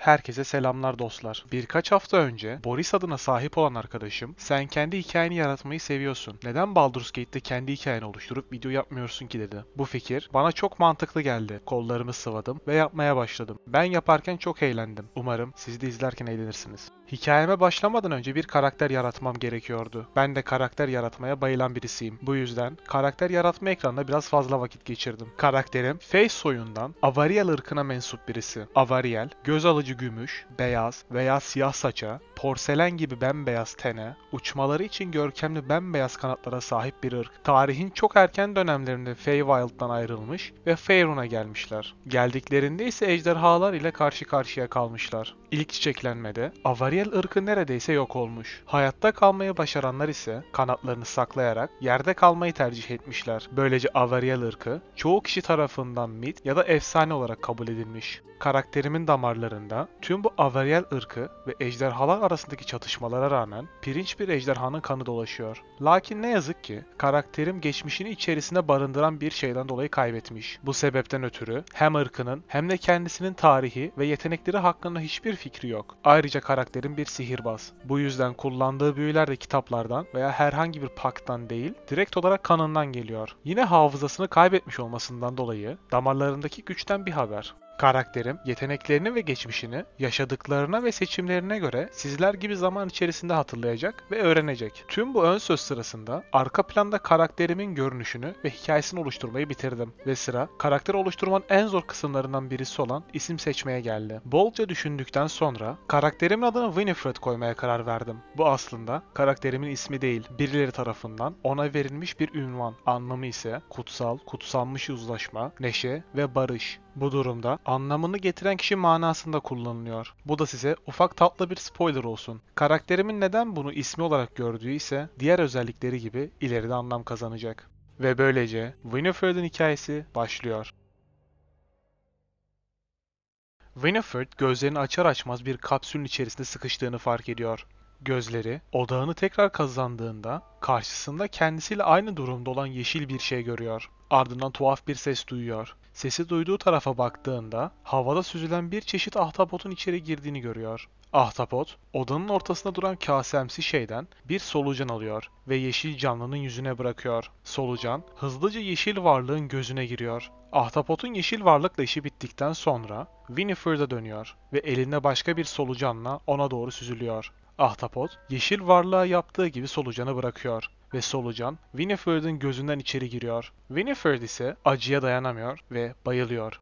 Herkese selamlar dostlar. Birkaç hafta önce Boris adına sahip olan arkadaşım, "Sen kendi hikayeni yaratmayı seviyorsun. Neden Baldur's Gate'de kendi hikayeni oluşturup video yapmıyorsun ki?" dedi. Bu fikir bana çok mantıklı geldi. Kollarımı sıvadım ve yapmaya başladım. Ben yaparken çok eğlendim. Umarım siz de izlerken eğlenirsiniz. Hikayeme başlamadan önce bir karakter yaratmam gerekiyordu. Ben de karakter yaratmaya bayılan birisiyim. Bu yüzden karakter yaratma ekranında biraz fazla vakit geçirdim. Karakterim Fey soyundan Avariel ırkına mensup birisi. Avariel, göz alıcı gümüş, beyaz veya siyah saça, porselen gibi bembeyaz tene, uçmaları için görkemli bembeyaz kanatlara sahip bir ırk. Tarihin çok erken dönemlerinde Feywild'dan ayrılmış ve Faerun'a gelmişler. Geldiklerinde ise ejderhalar ile karşı karşıya kalmışlar. İlk çiçeklenmede Avariel ırkı neredeyse yok olmuş. Hayatta kalmayı başaranlar ise kanatlarını saklayarak yerde kalmayı tercih etmişler. Böylece Avariel ırkı çoğu kişi tarafından mit ya da efsane olarak kabul edilmiş. Karakterimin damarlarında tüm bu Avariel ırkı ve ejderhalar arasındaki çatışmalara rağmen pirinç bir ejderhanın kanı dolaşıyor. Lakin ne yazık ki karakterim geçmişini içerisinde barındıran bir şeyden dolayı kaybetmiş. Bu sebepten ötürü hem ırkının hem de kendisinin tarihi ve yetenekleri hakkında hiçbir fikri yok. Ayrıca karakterim bir sihirbaz. Bu yüzden kullandığı büyüler de kitaplardan veya herhangi bir pakttan değil, direkt olarak kanından geliyor. Yine hafızasını kaybetmiş olmasından dolayı damarlarındaki güçten bir haber. Karakterim yeteneklerini ve geçmişini yaşadıklarına ve seçimlerine göre sizler gibi zaman içerisinde hatırlayacak ve öğrenecek. Tüm bu ön söz sırasında arka planda karakterimin görünüşünü ve hikayesini oluşturmayı bitirdim ve sıra karakter oluşturmanın en zor kısımlarından birisi olan isim seçmeye geldi. Bolca düşündükten sonra karakterimin adını Winifred koymaya karar verdim. Bu aslında karakterimin ismi değil, birileri tarafından ona verilmiş bir ünvan. Anlamı ise kutsal, kutsanmış uzlaşma, neşe ve barış. Bu durumda anlamını getiren kişi manasında kullanılıyor. Bu da size ufak tatlı bir spoiler olsun. Karakterimin neden bunu ismi olarak gördüğü ise diğer özellikleri gibi ileride anlam kazanacak. Ve böylece Winifred'in hikayesi başlıyor. Winifred gözlerini açar açmaz bir kapsülün içerisinde sıkıştığını fark ediyor. Gözleri odağını tekrar kazandığında karşısında kendisiyle aynı durumda olan yeşil bir şey görüyor. Ardından tuhaf bir ses duyuyor. Sesi duyduğu tarafa baktığında havada süzülen bir çeşit ahtapotun içeri girdiğini görüyor. Ahtapot, odanın ortasında duran kasemsi şeyden bir solucan alıyor ve yeşil canlının yüzüne bırakıyor. Solucan, hızlıca yeşil varlığın gözüne giriyor. Ahtapotun yeşil varlıkla işi bittikten sonra Winifred'e dönüyor ve elinde başka bir solucanla ona doğru süzülüyor. Ahtapot, yeşil varlığa yaptığı gibi solucanı bırakıyor ve solucan Winifred'in gözünden içeri giriyor. Winifred ise acıya dayanamıyor ve bayılıyor.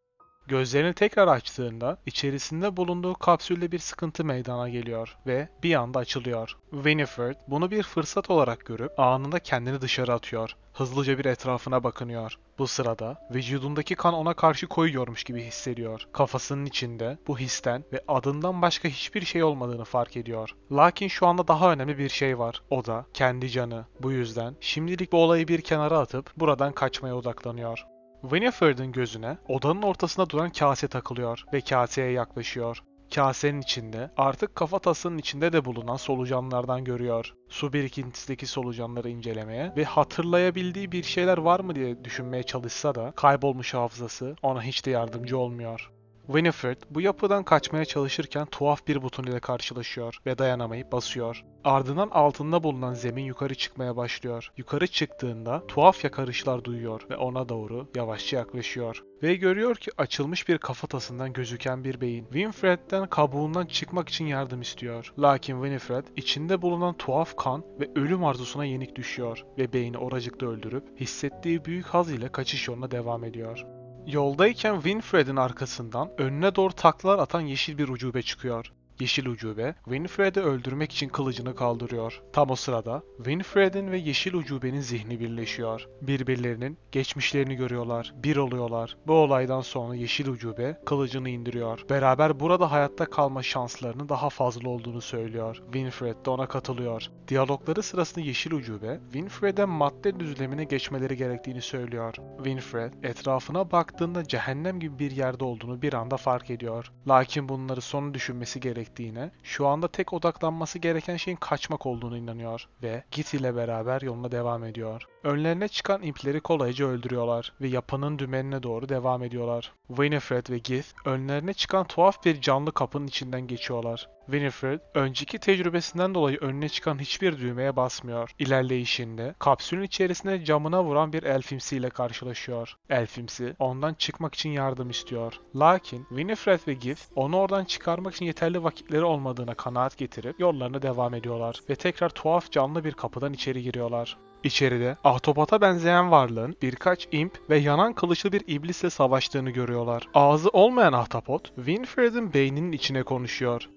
Gözlerini tekrar açtığında içerisinde bulunduğu kapsülde bir sıkıntı meydana geliyor ve bir anda açılıyor. Winifred bunu bir fırsat olarak görüp anında kendini dışarı atıyor. Hızlıca bir etrafına bakınıyor. Bu sırada vücudundaki kan ona karşı koyuyormuş gibi hissediyor. Kafasının içinde bu histen ve adından başka hiçbir şey olmadığını fark ediyor. Lakin şu anda daha önemli bir şey var. O da kendi canı. Bu yüzden şimdilik bu olayı bir kenara atıp buradan kaçmaya odaklanıyor. Winifred'in gözüne odanın ortasında duran kase takılıyor ve kaseye yaklaşıyor. Kasenin içinde artık kafatasının içinde de bulunan solucanlardan görüyor. Su birikintisindeki solucanları incelemeye ve hatırlayabildiği bir şeyler var mı diye düşünmeye çalışsa da kaybolmuş hafızası ona hiç de yardımcı olmuyor. Winifred bu yapıdan kaçmaya çalışırken tuhaf bir buton ile karşılaşıyor ve dayanamayıp basıyor. Ardından altında bulunan zemin yukarı çıkmaya başlıyor. Yukarı çıktığında tuhaf yakarışlar duyuyor ve ona doğru yavaşça yaklaşıyor. Ve görüyor ki açılmış bir kafatasından gözüken bir beyin. Winifred'den kabuğundan çıkmak için yardım istiyor. Lakin Winifred içinde bulunan tuhaf kan ve ölüm arzusuna yenik düşüyor ve beyni oracıkta öldürüp hissettiği büyük haz ile kaçış yoluna devam ediyor. Yoldayken Winifred'in arkasından önüne doğru taklalar atan yeşil bir ucube çıkıyor. Yeşil ucube, Winifred'i öldürmek için kılıcını kaldırıyor. Tam o sırada Winifred'in ve Yeşil ucubenin zihni birleşiyor. Birbirlerinin geçmişlerini görüyorlar, bir oluyorlar. Bu olaydan sonra Yeşil ucube kılıcını indiriyor. Beraber burada hayatta kalma şanslarının daha fazla olduğunu söylüyor. Winifred de ona katılıyor. Diyalogları sırasında Yeşil ucube, Winifred'e madde düzlemine geçmeleri gerektiğini söylüyor. Winifred, etrafına baktığında cehennem gibi bir yerde olduğunu bir anda fark ediyor. Lakin bunları sonra düşünmesi gerekiyor gerektiğine, şu anda tek odaklanması gereken şeyin kaçmak olduğunu inanıyor ve Gith ile beraber yoluna devam ediyor. Önlerine çıkan impleri kolayca öldürüyorlar ve yapının dümenine doğru devam ediyorlar. Winifred ve Gith önlerine çıkan tuhaf bir canlı kapının içinden geçiyorlar. Winifred, önceki tecrübesinden dolayı önüne çıkan hiçbir düğmeye basmıyor. İlerleyişinde kapsülün içerisine camına vuran bir elfimsi ile karşılaşıyor. Elfimsi ondan çıkmak için yardım istiyor. Lakin Winifred ve Gith onu oradan çıkarmak için yeterli vakitleri olmadığına kanaat getirip yollarına devam ediyorlar ve tekrar tuhaf canlı bir kapıdan içeri giriyorlar. İçeride ahtapota benzeyen varlığın birkaç imp ve yanan kılıçlı bir iblisle savaştığını görüyorlar. Ağzı olmayan ahtapot, Winifred'in beyninin içine konuşuyor.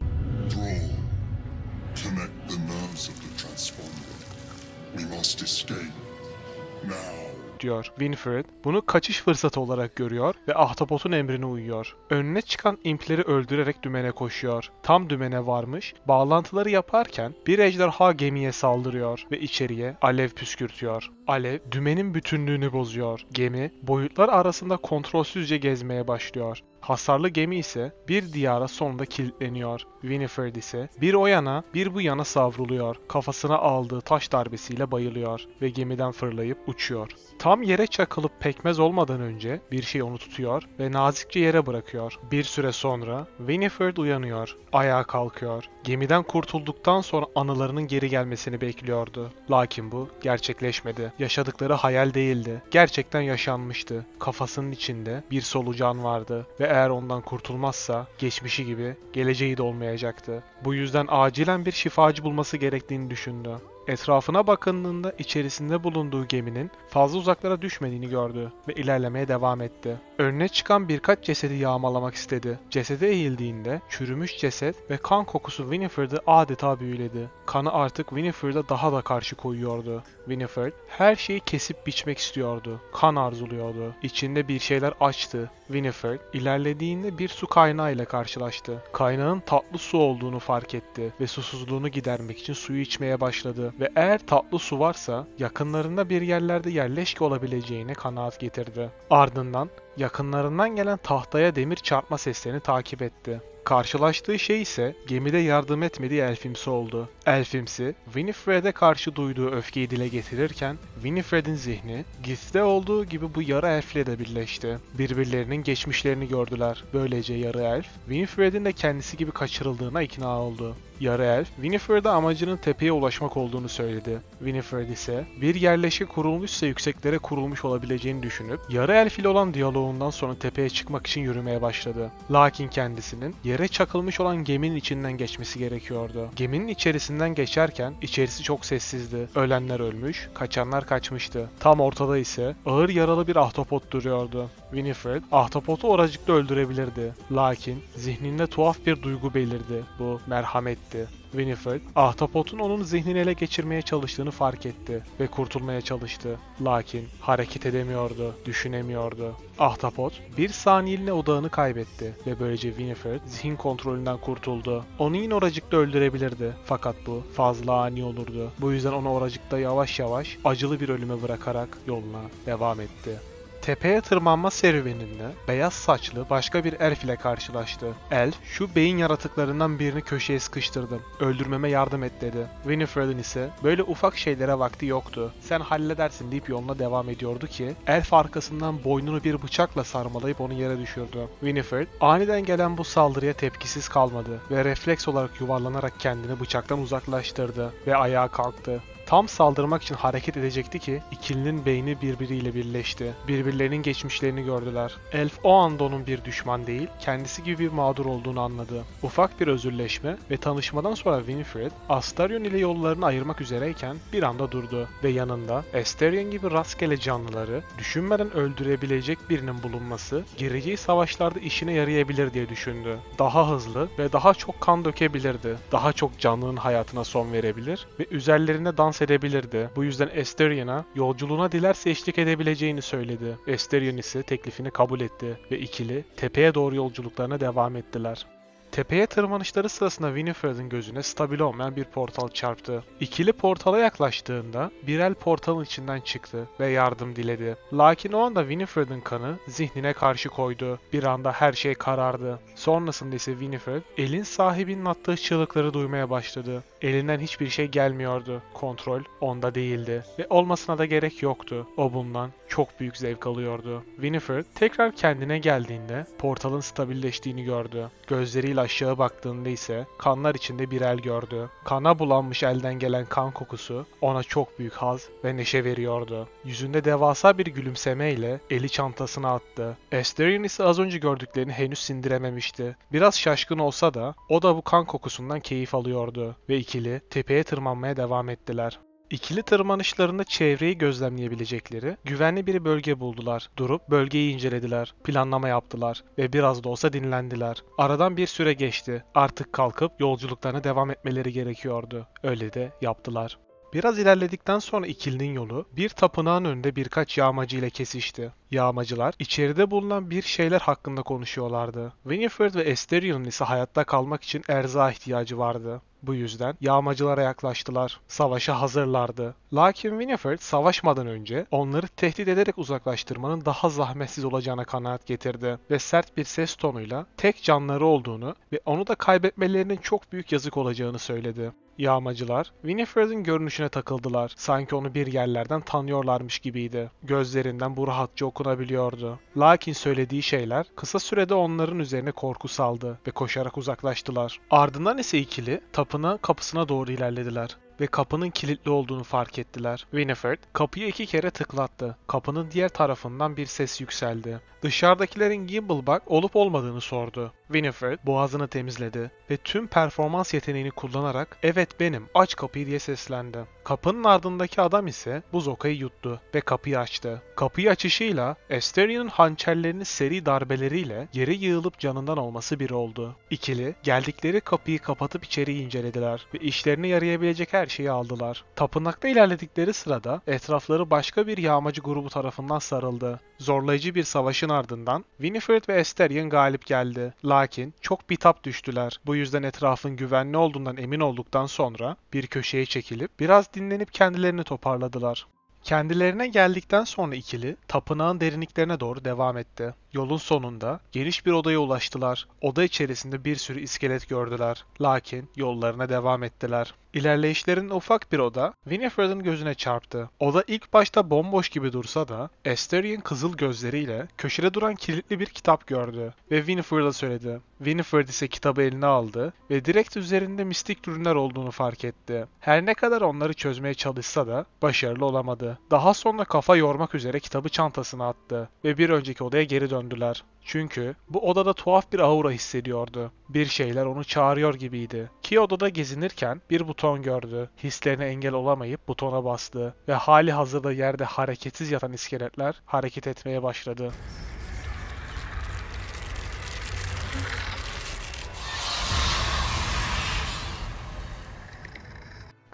Thrall, connect the nerves of the transponder. We must escape. Now. Diyor. Winifred bunu kaçış fırsatı olarak görüyor ve ahtapotun emrine uyuyor. Önüne çıkan impleri öldürerek dümene koşuyor. Tam dümene varmış, bağlantıları yaparken bir ejderha gemiye saldırıyor ve içeriye alev püskürtüyor. Alev dümenin bütünlüğünü bozuyor. Gemi boyutlar arasında kontrolsüzce gezmeye başlıyor. Hasarlı gemi ise bir diyara sonunda kilitleniyor. Winifred ise bir o yana bir bu yana savruluyor. Kafasına aldığı taş darbesiyle bayılıyor ve gemiden fırlayıp uçuyor. Tam yere çakılıp pekmez olmadan önce bir şey onu tutuyor ve nazikçe yere bırakıyor. Bir süre sonra Winifred uyanıyor. Ayağa kalkıyor. Gemiden kurtulduktan sonra anılarının geri gelmesini bekliyordu. Lakin bu gerçekleşmedi. Yaşadıkları hayal değildi. Gerçekten yaşanmıştı. Kafasının içinde bir solucan vardı ve eğer ondan kurtulmazsa geçmişi gibi geleceği de olmayacaktı. Bu yüzden acilen bir şifacı bulması gerektiğini düşündü. Etrafına bakındığında içerisinde bulunduğu geminin fazla uzaklara düşmediğini gördü ve ilerlemeye devam etti. Önüne çıkan birkaç cesedi yağmalamak istedi. Cesede eğildiğinde çürümüş ceset ve kan kokusu Winifred'i adeta büyüledi. Kanı artık Winifred'e daha da karşı koyuyordu. Winifred her şeyi kesip biçmek istiyordu. Kan arzuluyordu. İçinde bir şeyler açtı. Winifred ilerlediğinde bir su kaynağı ile karşılaştı. Kaynağın tatlı su olduğunu fark etti ve susuzluğunu gidermek için suyu içmeye başladı. Ve eğer tatlı su varsa yakınlarında bir yerlerde yerleşke olabileceğine kanaat getirdi. Ardından yakınlarından gelen tahtaya demir çarpma seslerini takip etti. Karşılaştığı şey ise gemide yardım etmediği Elfimsi oldu. Elfimsi, Winifred'e karşı duyduğu öfkeyi dile getirirken, Winifred'in zihni, Gith'te olduğu gibi bu yarı elfle de birleşti. Birbirlerinin geçmişlerini gördüler. Böylece yarı elf, Winifred'in de kendisi gibi kaçırıldığına ikna oldu. Yarı elf, Winifred'e amacının tepeye ulaşmak olduğunu söyledi. Winifred ise bir yerleşke kurulmuşsa yükseklere kurulmuş olabileceğini düşünüp, yarı elf ile olan diyaloğundan sonra tepeye çıkmak için yürümeye başladı. Lakin kendisinin yere çakılmış olan geminin içinden geçmesi gerekiyordu. Geminin içerisinden geçerken içerisi çok sessizdi. Ölenler ölmüş, kaçanlar kaçmıştı. Tam ortada ise ağır yaralı bir ahtapot duruyordu. Winifred, ahtapotu oracıkta öldürebilirdi. Lakin zihninde tuhaf bir duygu belirdi. Bu merhametti. Winifred, ahtapotun onun zihnini ele geçirmeye çalıştığını fark etti ve kurtulmaya çalıştı. Lakin hareket edemiyordu, düşünemiyordu. Ahtapot, bir saniyeliğine odağını kaybetti ve böylece Winifred zihin kontrolünden kurtuldu. Onu yine oracıkta öldürebilirdi fakat bu fazla ani olurdu. Bu yüzden onu oracıkta yavaş yavaş acılı bir ölüme bırakarak yoluna devam etti. Tepeye tırmanma serüveninde beyaz saçlı başka bir elf ile karşılaştı. Elf, şu beyin yaratıklarından birini köşeye sıkıştırdım. Öldürmeme yardım et dedi. Winifred'in ise böyle ufak şeylere vakti yoktu. Sen halledersin deyip yoluna devam ediyordu ki elf arkasından boynunu bir bıçakla sarmalayıp onu yere düşürdü. Winifred aniden gelen bu saldırıya tepkisiz kalmadı ve refleks olarak yuvarlanarak kendini bıçaktan uzaklaştırdı ve ayağa kalktı. Tam saldırmak için hareket edecekti ki ikilinin beyni birbiriyle birleşti. Birbirlerinin geçmişlerini gördüler. Elf o anda onun bir düşman değil, kendisi gibi bir mağdur olduğunu anladı. Ufak bir özürleşme ve tanışmadan sonra Winifred, Astarion ile yollarını ayırmak üzereyken bir anda durdu ve yanında Astarion gibi rastgele canlıları düşünmeden öldürebilecek birinin bulunması gireceği savaşlarda işine yarayabilir diye düşündü. Daha hızlı ve daha çok kan dökebilirdi. Daha çok canlının hayatına son verebilir ve üzerlerine dans edebilirdi. Bu yüzden Astarion'a yolculuğuna dilerse eşlik edebileceğini söyledi. Astarion ise teklifini kabul etti ve ikili tepeye doğru yolculuklarına devam ettiler. Tepeye tırmanışları sırasında Winifred'in gözüne stabil olmayan bir portal çarptı. İkili portala yaklaştığında Birel portalın içinden çıktı ve yardım diledi. Lakin o anda Winifred'in kanı zihnine karşı koydu. Bir anda her şey karardı. Sonrasında ise Winifred, elin sahibinin attığı çığlıkları duymaya başladı. Elinden hiçbir şey gelmiyordu. Kontrol onda değildi ve olmasına da gerek yoktu. O bundan çok büyük zevk alıyordu. Winifred tekrar kendine geldiğinde portalın stabilleştiğini gördü. Gözleriyle aşağı baktığında ise kanlar içinde bir el gördü. Kana bulanmış elden gelen kan kokusu ona çok büyük haz ve neşe veriyordu. Yüzünde devasa bir gülümsemeyle eli çantasına attı. Asterion ise az önce gördüklerini henüz sindirememişti. Biraz şaşkın olsa da o da bu kan kokusundan keyif alıyordu ve ikili tepeye tırmanmaya devam ettiler. İkili tırmanışlarında çevreyi gözlemleyebilecekleri güvenli bir bölge buldular. Durup bölgeyi incelediler, planlama yaptılar ve biraz da olsa dinlendiler. Aradan bir süre geçti. Artık kalkıp yolculuklarına devam etmeleri gerekiyordu. Öyle de yaptılar. Biraz ilerledikten sonra ikilinin yolu bir tapınağın önünde birkaç yağmacı ile kesişti. Yağmacılar içeride bulunan bir şeyler hakkında konuşuyorlardı. Winifred ve Asterion'un ise hayatta kalmak için erzağa ihtiyacı vardı. Bu yüzden yağmacılara yaklaştılar. Savaşa hazırlardı. Lakin Winifred savaşmadan önce onları tehdit ederek uzaklaştırmanın daha zahmetsiz olacağına kanaat getirdi ve sert bir ses tonuyla tek canları olduğunu ve onu da kaybetmelerinin çok büyük yazık olacağını söyledi. Yağmacılar Winifred'in görünüşüne takıldılar. Sanki onu bir yerlerden tanıyorlarmış gibiydi. Gözlerinden bu rahatça okunabiliyordu. Lakin söylediği şeyler kısa sürede onların üzerine korku saldı ve koşarak uzaklaştılar. Ardından ise ikili tapınağın kapısına doğru ilerlediler ve kapının kilitli olduğunu fark ettiler. Winifred kapıyı 2 kere tıklattı. Kapının diğer tarafından bir ses yükseldi. Dışarıdakilerin Gimblebug olup olmadığını sordu. Winifred boğazını temizledi ve tüm performans yeteneğini kullanarak "Evet benim, aç kapıyı" diye seslendi. Kapının ardındaki adam ise bu zokayı yuttu ve kapıyı açtı. Kapıyı açışıyla Asterion'un hançerlerinin seri darbeleriyle yere yığılıp canından olması bir oldu. İkili geldikleri kapıyı kapatıp içeriği incelediler ve işlerine yarayabilecek her şeyi aldılar. Tapınakta ilerledikleri sırada etrafları başka bir yağmacı grubu tarafından sarıldı. Zorlayıcı bir savaşın ardından Winifred ve Asterion galip geldi. Lakin çok bitap düştüler. Bu yüzden etrafın güvenli olduğundan emin olduktan sonra bir köşeye çekilip biraz dinlenip kendilerini toparladılar. Kendilerine geldikten sonra ikili tapınağın derinliklerine doğru devam etti. Yolun sonunda geniş bir odaya ulaştılar. Oda içerisinde bir sürü iskelet gördüler. Lakin yollarına devam ettiler. İlerleyişlerinde ufak bir oda Winifred'in gözüne çarptı. Oda ilk başta bomboş gibi dursa da Asterion kızıl gözleriyle köşede duran kilitli bir kitap gördü ve Winifred'a söyledi. Winifred ise kitabı eline aldı ve direkt üzerinde mistik ürünler olduğunu fark etti. Her ne kadar onları çözmeye çalışsa da başarılı olamadı. Daha sonra kafa yormak üzere kitabı çantasına attı ve bir önceki odaya geri döndüler. Çünkü bu odada tuhaf bir aura hissediyordu. Bir şeyler onu çağırıyor gibiydi. Ki odada gezinirken bir buton gördü. Hislerine engel olamayıp butona bastı ve hali hazırda yerde hareketsiz yatan iskeletler hareket etmeye başladı.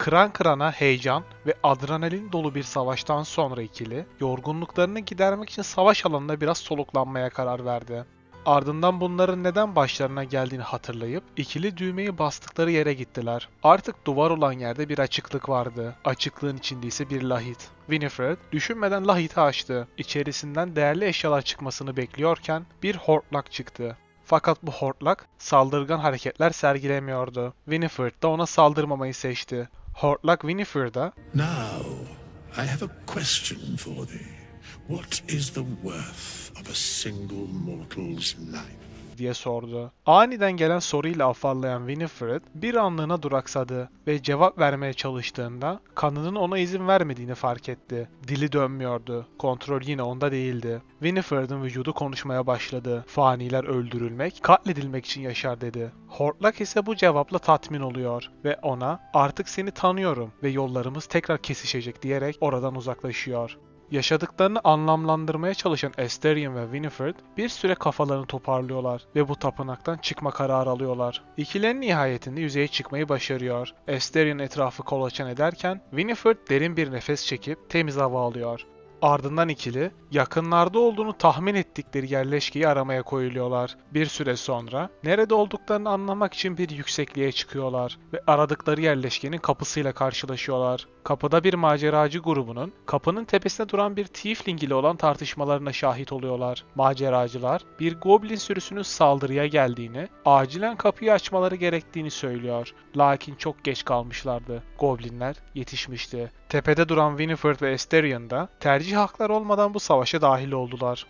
Kıran kırana heyecan ve adrenalin dolu bir savaştan sonra ikili, yorgunluklarını gidermek için savaş alanında biraz soluklanmaya karar verdi. Ardından bunların neden başlarına geldiğini hatırlayıp ikili düğmeyi bastıkları yere gittiler. Artık duvar olan yerde bir açıklık vardı. Açıklığın içinde ise bir lahit. Winifred düşünmeden lahiti açtı. İçerisinden değerli eşyalar çıkmasını bekliyorken bir hortlak çıktı. Fakat bu hortlak saldırgan hareketler sergilemiyordu. Winifred de ona saldırmamayı seçti. Hortlak Winifred'a Now, I have a question for thee. What is the worth of a single mortal's life? diye sordu. Aniden gelen soruyla afallayan Winifred bir anlığına duraksadı ve cevap vermeye çalıştığında kanının ona izin vermediğini fark etti. Dili dönmüyordu. Kontrol yine onda değildi. Winifred'in vücudu konuşmaya başladı. Faniler öldürülmek, katledilmek için yaşar dedi. Hortlak ise bu cevapla tatmin oluyor ve ona "Artık seni tanıyorum ve yollarımız tekrar kesişecek" diyerek oradan uzaklaşıyor. Yaşadıklarını anlamlandırmaya çalışan Asterion ve Winifred bir süre kafalarını toparlıyorlar ve bu tapınaktan çıkma kararı alıyorlar. İkilerin nihayetinde yüzeye çıkmayı başarıyor. Asterion etrafı kolaçan ederken Winifred derin bir nefes çekip temiz hava alıyor. Ardından ikili yakınlarda olduğunu tahmin ettikleri yerleşkeyi aramaya koyuluyorlar. Bir süre sonra nerede olduklarını anlamak için bir yüksekliğe çıkıyorlar ve aradıkları yerleşkenin kapısıyla karşılaşıyorlar. Kapıda bir maceracı grubunun kapının tepesinde duran bir tiefling ile olan tartışmalarına şahit oluyorlar. Maceracılar bir goblin sürüsünün saldırıya geldiğini, acilen kapıyı açmaları gerektiğini söylüyor. Lakin çok geç kalmışlardı. Goblinler yetişmişti. Tepede duran Winifred ve Asterion da tercih hakları olmadan bu savaşa dahil oldular.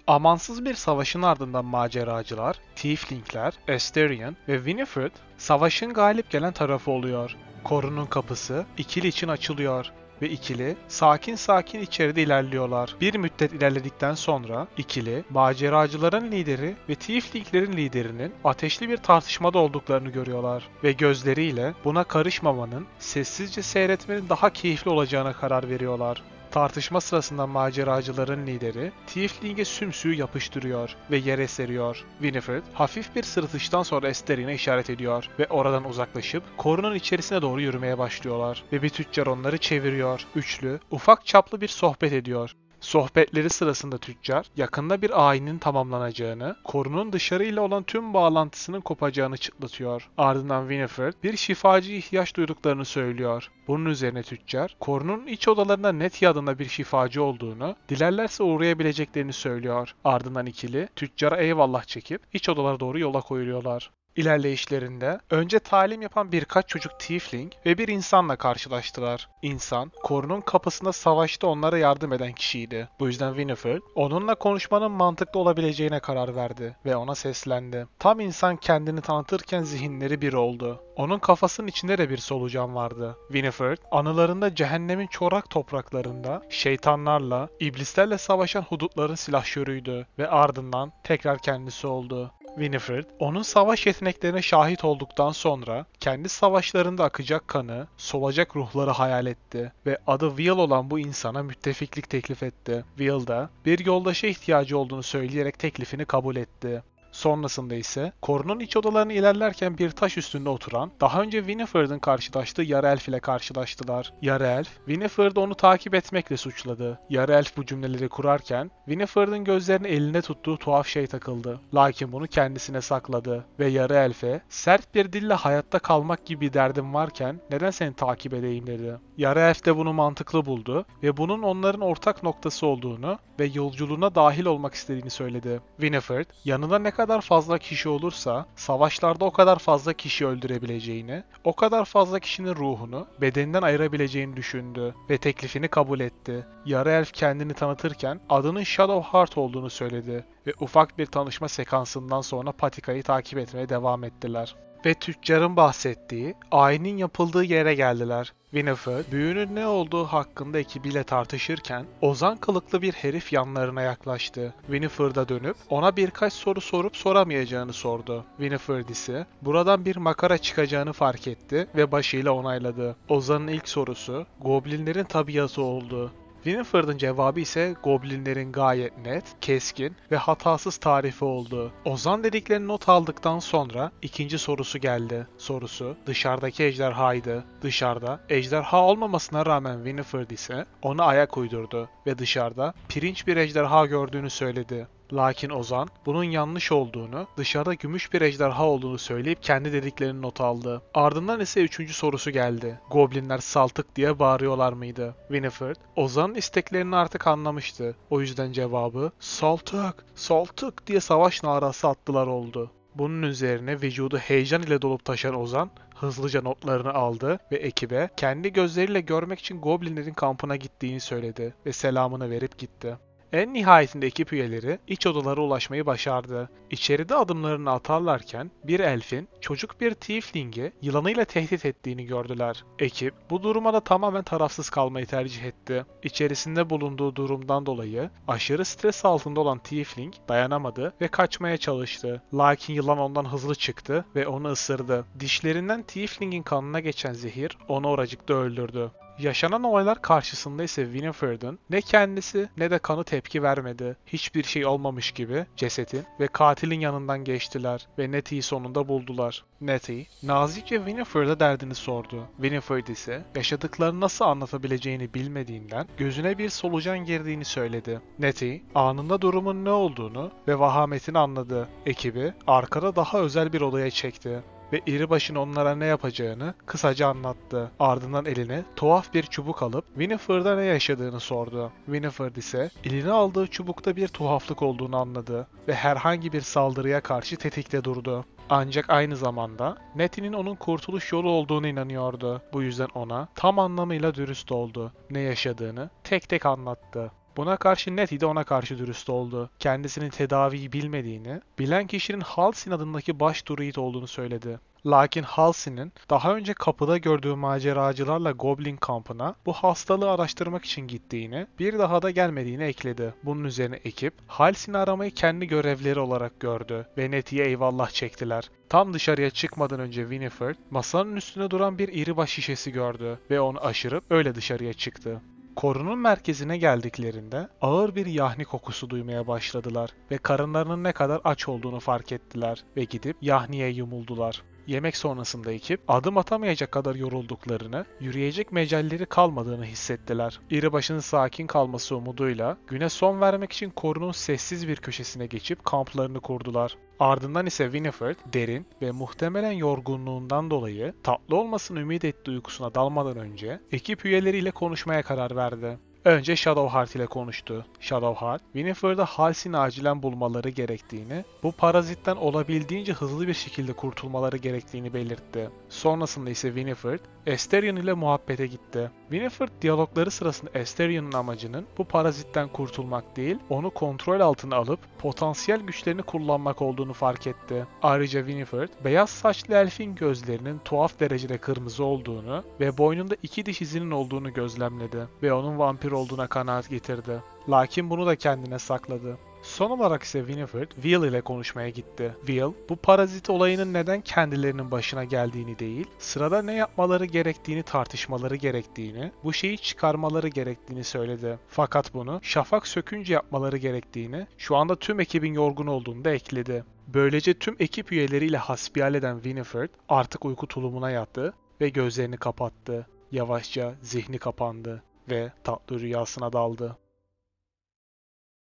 Amansız bir savaşın ardından maceracılar, Tieflingler, Asterion ve Winifred savaşın galip gelen tarafı oluyor. Korunun kapısı ikili için açılıyor ve ikili sakin sakin içeride ilerliyorlar. Bir müddet ilerledikten sonra ikili maceracıların lideri ve Tieflinglerin liderinin ateşli bir tartışmada olduklarını görüyorlar ve gözleriyle buna karışmamanın, sessizce seyretmenin daha keyifli olacağına karar veriyorlar. Tartışma sırasında maceracıların lideri Tiefling'e sümsüğü yapıştırıyor ve yere seriyor. Winifred hafif bir sırıtıştan sonra Asterion'a işaret ediyor ve oradan uzaklaşıp korunun içerisine doğru yürümeye başlıyorlar ve bir tüccar onları çeviriyor. Üçlü ufak çaplı bir sohbet ediyor. Sohbetleri sırasında tüccar, yakında bir ayinin tamamlanacağını, korunun dışarıyla olan tüm bağlantısının kopacağını çıtlatıyor. Ardından Winifred bir şifacıya ihtiyaç duyduklarını söylüyor. Bunun üzerine tüccar, korunun iç odalarında Nettie adında bir şifacı olduğunu, dilerlerse uğrayabileceklerini söylüyor. Ardından ikili, tüccara eyvallah çekip iç odalara doğru yola koyuluyorlar. İlerleyişlerinde önce talim yapan birkaç çocuk Tiefling ve bir insanla karşılaştılar. İnsan, korunun kapısında savaşta onlara yardım eden kişiydi. Bu yüzden Winifred, onunla konuşmanın mantıklı olabileceğine karar verdi ve ona seslendi. Tam insan kendini tanıtırken zihinleri bir oldu. Onun kafasının içinde de bir solucan vardı. Winifred, anılarında cehennemin çorak topraklarında şeytanlarla, iblislerle savaşan hudutların silahşörüydü ve ardından tekrar kendisi oldu. Winifred, onun savaş yeteneklerine şahit olduktan sonra kendi savaşlarında akacak kanı, solacak ruhları hayal etti ve adı Will olan bu insana müttefiklik teklif etti. Will da bir yoldaşa ihtiyacı olduğunu söyleyerek teklifini kabul etti. Sonrasında ise korunun iç odalarını ilerlerken bir taş üstünde oturan, daha önce Winifred'in karşılaştığı yarı elf ile karşılaştılar. Yarı elf, Winifred'i onu takip etmekle suçladı. Yarı elf bu cümleleri kurarken, Winifred'in gözlerine elinde tuttuğu tuhaf şey takıldı. Lakin bunu kendisine sakladı ve yarı elfe, sert bir dille hayatta kalmak gibi bir derdim varken neden seni takip edeyim dedi. Yarı elf de bunu mantıklı buldu ve bunun onların ortak noktası olduğunu ve yolculuğuna dahil olmak istediğini söyledi. Winifred, yanında ne kadar fazla kişi olursa savaşlarda o kadar fazla kişi öldürebileceğini, o kadar fazla kişinin ruhunu bedeninden ayırabileceğini düşündü ve teklifini kabul etti. Yarı elf kendini tanıtırken adının Shadowheart olduğunu söyledi ve ufak bir tanışma sekansından sonra patikayı takip etmeye devam ettiler. Ve tüccarın bahsettiği ayinin yapıldığı yere geldiler. Winifred, büyünün ne olduğu hakkında ekibiyle tartışırken Ozan kılıklı bir herif yanlarına yaklaştı. Winifred'a dönüp ona birkaç soru sorup soramayacağını sordu. Winifred ise buradan bir makara çıkacağını fark etti ve başıyla onayladı. Ozan'ın ilk sorusu goblinlerin tabiatı oldu. Winifred'ın cevabı ise goblinlerin gayet net, keskin ve hatasız tarifi oldu. Ozan dediklerini not aldıktan sonra ikinci sorusu geldi. Sorusu dışarıdaki ejderhaydı. Dışarıda ejderha olmamasına rağmen Winifred ise ona ayak uydurdu ve dışarıda pirinç bir ejderha gördüğünü söyledi. Lakin Ozan bunun yanlış olduğunu, dışarıda gümüş bir ejderha olduğunu söyleyip kendi dediklerini not aldı. Ardından ise üçüncü sorusu geldi. Goblinler saltık diye bağırıyorlar mıydı? Winifred, Ozan'ın isteklerini artık anlamıştı. O yüzden cevabı saltık, saltık diye savaş narası attılar oldu. Bunun üzerine vücudu heyecan ile dolup taşan Ozan hızlıca notlarını aldı ve ekibe kendi gözleriyle görmek için Goblinlerin kampına gittiğini söyledi ve selamını verip gitti. En nihayetinde ekip üyeleri iç odalara ulaşmayı başardı. İçeride adımlarını atarlarken bir elfin çocuk bir tiefling'i yılanıyla tehdit ettiğini gördüler. Ekip bu duruma da tamamen tarafsız kalmayı tercih etti. İçerisinde bulunduğu durumdan dolayı aşırı stres altında olan tiefling dayanamadı ve kaçmaya çalıştı. Lakin yılan ondan hızlı çıktı ve onu ısırdı. Dişlerinden tiefling'in kanına geçen zehir onu oracıkta öldürdü. Yaşanan olaylar karşısında ise Winifred'in ne kendisi ne de kanı tepki vermedi. Hiçbir şey olmamış gibi cesetin ve katilin yanından geçtiler ve Nettie'yi sonunda buldular. Nettie, nazikçe Winifred'e derdini sordu. Winifred ise yaşadıklarını nasıl anlatabileceğini bilmediğinden gözüne bir solucan girdiğini söyledi. Nettie, anında durumun ne olduğunu ve vahametini anladı. Ekibi arkada daha özel bir odaya çekti ve iribaşın onlara ne yapacağını kısaca anlattı. Ardından eline tuhaf bir çubuk alıp Winifred'a ne yaşadığını sordu. Winifred ise eline aldığı çubukta bir tuhaflık olduğunu anladı ve herhangi bir saldırıya karşı tetikte durdu. Ancak aynı zamanda Nettie'nin onun kurtuluş yolu olduğunu inanıyordu. Bu yüzden ona tam anlamıyla dürüst oldu. Ne yaşadığını tek tek anlattı. Buna karşı Nettie de ona karşı dürüst oldu. Kendisinin tedaviyi bilmediğini, bilen kişinin Halsin adındaki baş druid olduğunu söyledi. Lakin Halsin'in daha önce kapıda gördüğü maceracılarla Goblin kampına bu hastalığı araştırmak için gittiğini, bir daha da gelmediğini ekledi. Bunun üzerine ekip Halsin'i aramayı kendi görevleri olarak gördü ve Nettie'ye eyvallah çektiler. Tam dışarıya çıkmadan önce Winifred masanın üstüne duran bir iribaş şişesi gördü ve onu aşırıp öyle dışarıya çıktı. Korunun merkezine geldiklerinde ağır bir yahni kokusu duymaya başladılar ve karınlarının ne kadar aç olduğunu fark ettiler ve gidip yahniye yumuldular. Yemek sonrasında ekip adım atamayacak kadar yorulduklarını, yürüyecek mecalleri kalmadığını hissettiler. İribaşın sakin kalması umuduyla güne son vermek için korunun sessiz bir köşesine geçip kamplarını kurdular. Ardından ise Winifred derin ve muhtemelen yorgunluğundan dolayı tatlı olmasını ümit ettiği uykusuna dalmadan önce ekip üyeleriyle konuşmaya karar verdi. Önce Shadowheart ile konuştu. Shadowheart, Winifred'ı Halsin'i acilen bulmaları gerektiğini, bu parazitten olabildiğince hızlı bir şekilde kurtulmaları gerektiğini belirtti. Sonrasında ise Winifred, Asterion ile muhabbete gitti. Winifred diyalogları sırasında Asterion'un amacının bu parazitten kurtulmak değil, onu kontrol altına alıp potansiyel güçlerini kullanmak olduğunu fark etti. Ayrıca Winifred, beyaz saçlı elfin gözlerinin tuhaf derecede kırmızı olduğunu ve boynunda 2 diş izinin olduğunu gözlemledi ve onun vampir olduğuna kanaat getirdi. Lakin bunu da kendine sakladı. Son olarak ise Winifred, Will ile konuşmaya gitti. Will, bu parazit olayının neden kendilerinin başına geldiğini değil, sırada ne yapmaları gerektiğini tartışmaları gerektiğini, bu şeyi çıkarmaları gerektiğini söyledi. Fakat bunu şafak sökünce yapmaları gerektiğini, şu anda tüm ekibin yorgun olduğunu da ekledi. Böylece tüm ekip üyeleriyle hasbihal eden Winifred artık uyku tulumuna yattı ve gözlerini kapattı. Yavaşça zihni kapandı ve tatlı rüyasına daldı.